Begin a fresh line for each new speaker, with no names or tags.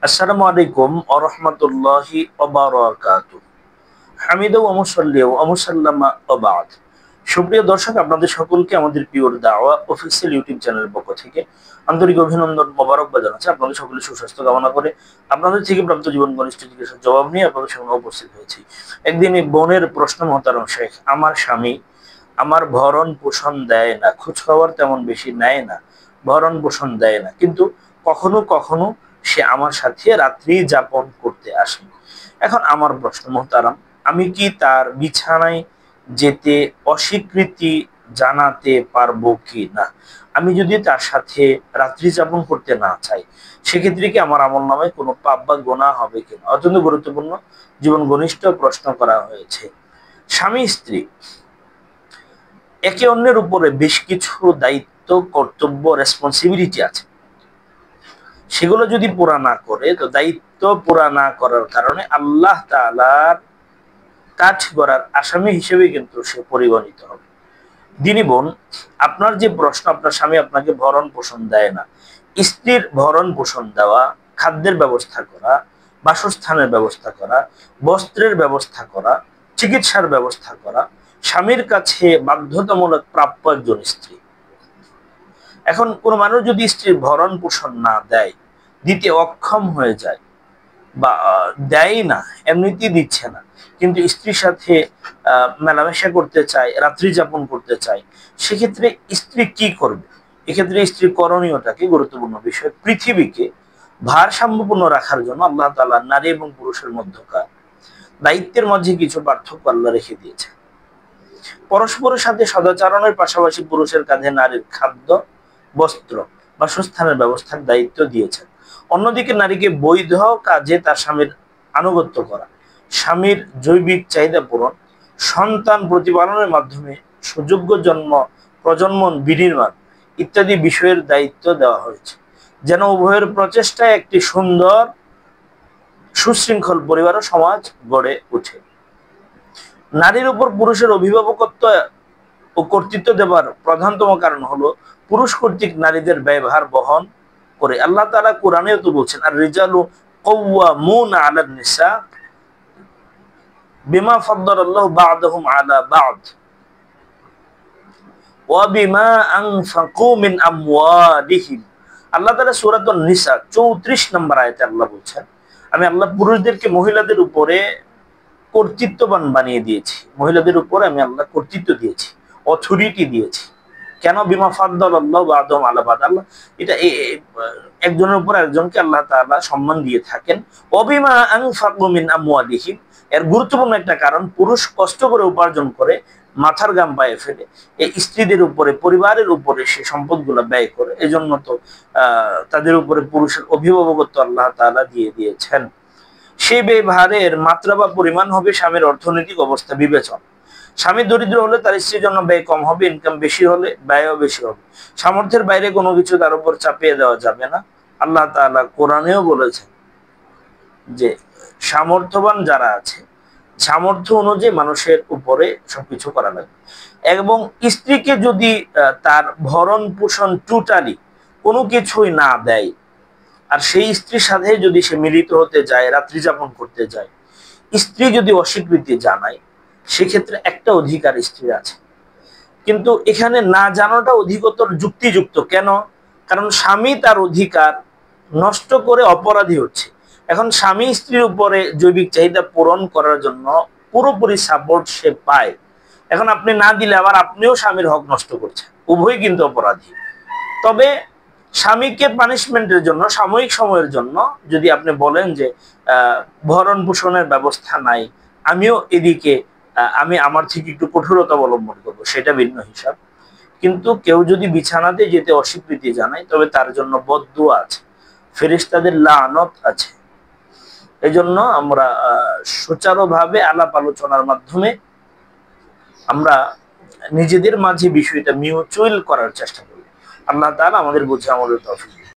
আসসালামু আলাইকুম ওয়া রাহমাতুল্লাহি ওয়া বারাকাতুহু। হামিদু ওয়া মুসাল্লি ওয়া মুসাল্লামা ওয়া বা'দ। সুপ্রিয় দর্শক, আপনাদের সকলকে আমাদের পিওর দাওয়া অফিসিয়াল ইউটিউব চ্যানেলের পক্ষ থেকে আন্তরিক অভিনন্দন, মোবারকবাদ জানাচ্ছি। আপনাদের সকলের সুস্বাস্থ্য কামনা করে আপনাদের থেকে প্রাপ্ত জীবন ঘনিষ্ঠ জিজ্ঞাসার জবাব নিয়ে আপনাদের সামনে উপস্থিত হয়েছি। একদিন এই বোনের প্রশ্ন, মোহতারাম শেখ, আমার স্বামী আমার ভরণ পোষণ দেয় না, খোঁজ খবর তেমন বেশি নেয় না, ভরণ পোষণ দেয় না, কিন্তু কখনো কখনো সে আমার সাথে রাত্রি যাপন করতে আসে। এখন আমার প্রশ্ন, মোহতারাম, আমি কি তার বিছানায় যেতে অস্বীকৃতি জানাতে পারবো কি না? আমি যদি তার সাথে রাত্রি যাপন করতে না চাই, সেক্ষেত্রে কি আমার আমল নামায় কোনো পাপ বা গুনাহ হবে কিনা? অত্যন্ত গুরুত্বপূর্ণ জীবন ঘনিষ্ঠ প্রশ্ন করা হয়েছে। স্বামী স্ত্রী একে অন্যের উপরে বেশ কিছু দায়িত্ব, কর্তব্য, রেসপন্সিবিলিটি আছে। সেগুলো যদি পুরা না করে, তো দায়িত্ব পুরা না করার কারণে আল্লাহ তাআলার কাঠগড়ার আসামি হিসেবে কিন্তু সে পরিগণিত হবে। দিনী বোন, আপনার যে প্রশ্ন, আপনার স্বামী আপনাকে ভরণ পোষণ দেয় না, স্ত্রীর ভরণ পোষণ দেওয়া, খাদ্যের ব্যবস্থা করা, বাসস্থানের ব্যবস্থা করা, বস্ত্রের ব্যবস্থা করা, চিকিৎসার ব্যবস্থা করা স্বামীর কাছে বাধ্যতামূলক প্রাপ্য একজন স্ত্রী। এখন কোন মানুষ যদি স্ত্রীর ভরণ পোষণ না দেয়, দিতে অক্ষম হয়ে যায়, বা দেয় না, এমনিতেই দিচ্ছে না, কিন্তু স্ত্রীর সাথে মেলামেশা করতে চায়, রাত্রি যাপন করতে চায়, সেক্ষেত্রে স্ত্রী কি করবে? এক্ষেত্রে স্ত্রীর করণীয়টা কি? গুরুত্বপূর্ণ বিষয়। পৃথিবীকে ভারসাম্যপূর্ণ রাখার জন্য আল্লাহ তাআলা নারী এবং পুরুষের মধ্যকার দায়িত্বের মাঝে কিছু পার্থক্য আল্লাহ রেখে দিয়েছে। পরস্পরের সাথে সদাচরণের পাশাপাশি পুরুষের কাঁধে নারীর খাদ্য, বস্ত্র, বাসস্থানের ব্যবস্থার দায়িত্ব দিয়েছেন। অন্যদিকে নারীকে বৈধ কাজে তার স্বামীর আনুগত্য করা, স্বামীর জৈবিক চাহিদা পূরণ, সন্তান প্রতিপালনের মাধ্যমে সুযোগ্য প্রজন্ম বিনির্মাণ ইত্যাদি বিষয়ের দায়িত্ব দেওয়া হয়েছে, যেন উভয়ের প্রচেষ্টায় একটি সুন্দর সুশৃঙ্খল পরিবার ও সমাজ গড়ে ওঠে। নারীর উপর পুরুষের অভিভাবকত্ব ও কর্তৃত্ব দেবার প্রধানতম কারণ হলো পুরুষ কর্তৃক নারীদের ব্যয়ভার বহন করে। আল্লাহ তাআলা কোরআনেও তো বলছেন, আর রিজালু কাওয়ামুনা আলান নিসা বিমা ফাদ্দালাল্লাহু বা'দাহুম আলা বা'দ ওয়া বিমা আনফাকু মিন আমওয়ালিহিম। আল্লাহ তাআলা সূরাতুন নিসা 34 নম্বর আয়াতে আল্লাহ বলছেন, আমি আল্লাহ পুরুষদেরকে মহিলাদের উপরে কর্তৃত্ববান বানিয়ে দিয়েছি, মহিলাদের উপরে আমি আল্লাহ কর্তৃত্ব দিয়েছি, অথরিটি দিয়েছি। কেন? বিমা ফাদ্দালাল্লাহু বা'দাহুম আলা বা'দ। আল্লাহ এটা একজনের উপর একজনকে আল্লাহ তাআলা সম্মান দিয়ে থাকেন। অবিমা আনফাকু মিন আমওয়ালিহিম, এর গুরুত্বপূর্ণ একটা কারণ, পুরুষ কষ্ট করে উপার্জন করে মাথার ঘাম পায়ে ফেলে এই স্ত্রীদের উপরে, পরিবারের উপরে সে সম্পদগুলো ব্যয় করে। এজন্য তো তাদের উপরে পুরুষের অভিভাবকত্ব আল্লাহ তাআলা দিয়ে দিয়েছেন। সেই ব্যয়ভারের মাত্রা বা পরিমাণ হবে স্বামীর অর্থনৈতিক অবস্থা বিবেচনা। স্বামী দরিদ্র হলে তার স্ত্রীর জন্য ব্যয় কম হবে, ইনকাম বেশি হলে ব্যয়ও বেশি হবে। সামর্থ্যের বাইরে কোনো কিছু তার উপর চাপিয়ে দেওয়া যাবে না। আল্লাহ তাআলা কোরআনেও বলেছেন যে সামর্থ্যবান যারা আছে, সামর্থ্য অনুযায়ী মানুষের উপরে সবকিছু করা লাগবে। এবং স্ত্রীকে যদি তার ভরণ পোষণ টোটালি কোনো কিছুই না দেয়, আর সেই স্ত্রীর সাথে যদি সে মিলিত হতে যায়, রাত্রি যাপন করতে যায়, স্ত্রী যদি অস্বীকৃতি জানায়, সেক্ষেত্রে একটা অধিকার স্ত্রীর আছে, কিন্তু এখানে না জানাটা অধিকতর যুক্তিযুক্ত। কেন? কারণ স্বামী তার অধিকার নষ্ট করে অপরাধী হচ্ছে। এখন স্বামী স্ত্রীর উপরে জৈবিক চাহিদা পূরণ করার জন্য পুরোপুরি সাপোর্ট সে পায়। এখন আপনি না দিলে আবার আপনিও স্বামীর হক নষ্ট করছেন, উভয় কিন্তু অপরাধী। তবে স্বামীকে পানিশমেন্টের জন্য, সাময়িক সময়ের জন্য যদি আপনি বলেন যে ভরণ পোষণের ব্যবস্থা নাই, আমিও এদিকে আমি আমার থেকে একটু কঠোরতা অবলম্বন করবো, সেটা ভিন্ন হিসাব। কিন্তু কেউ যদি বিছানাতে যেতে অস্বীকৃতি জানায়, তবে তার জন্য বদদুয়া আছে, ফেরেশতাদের লানত আছে। এজন্য আমরা সুচারুভাবে আলাপ আলোচনার মাধ্যমে আমরা নিজেদের মাঝে বিষয়টা মিউচুয়াল করার চেষ্টা করি। আল্লাহ তাআলা আমাদের বুঝে আমাদের তৌফিক দিন।